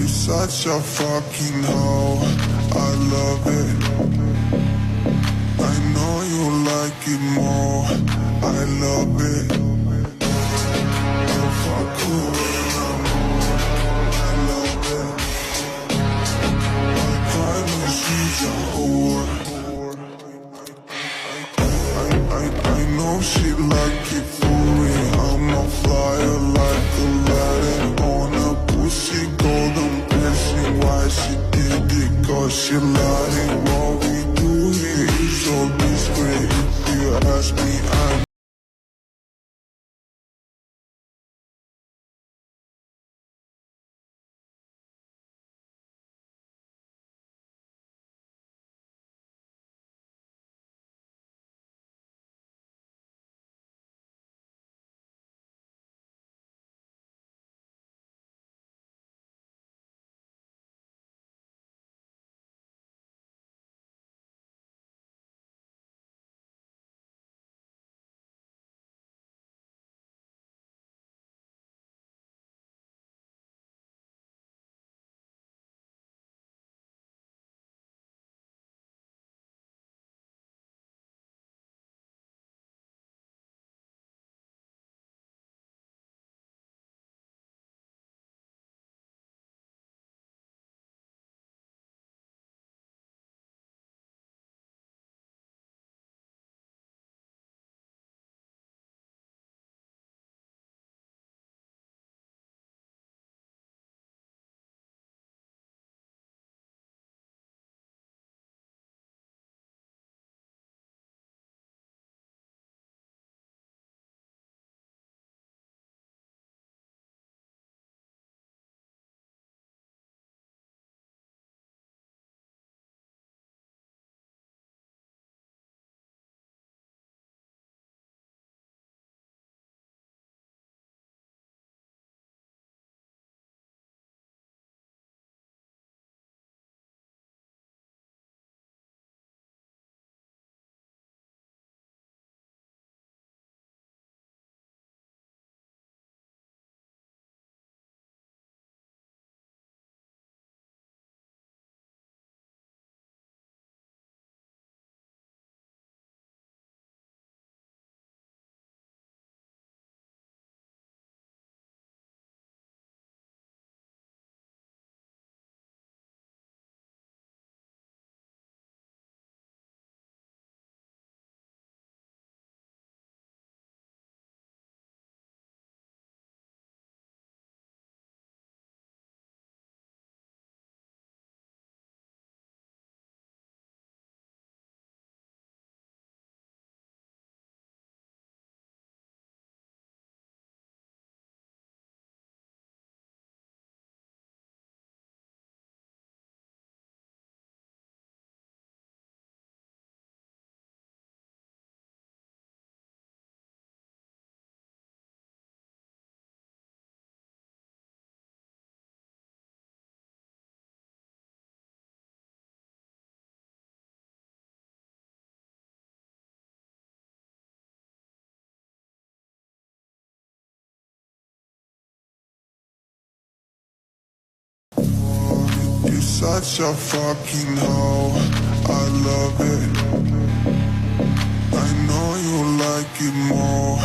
You're such a fucking hoe, I love it. I know you like it more, I love it. I fuck you when I'm on, I love it. I cry when she's a whore. I know she like it for me. I'm a flyer like Aladdin on a pussy, golden blessing. Why she did it? Cause she lying. What we do here is so discreet. If you ask me, I'm you're such a fucking hoe, I love it. I know you like it more,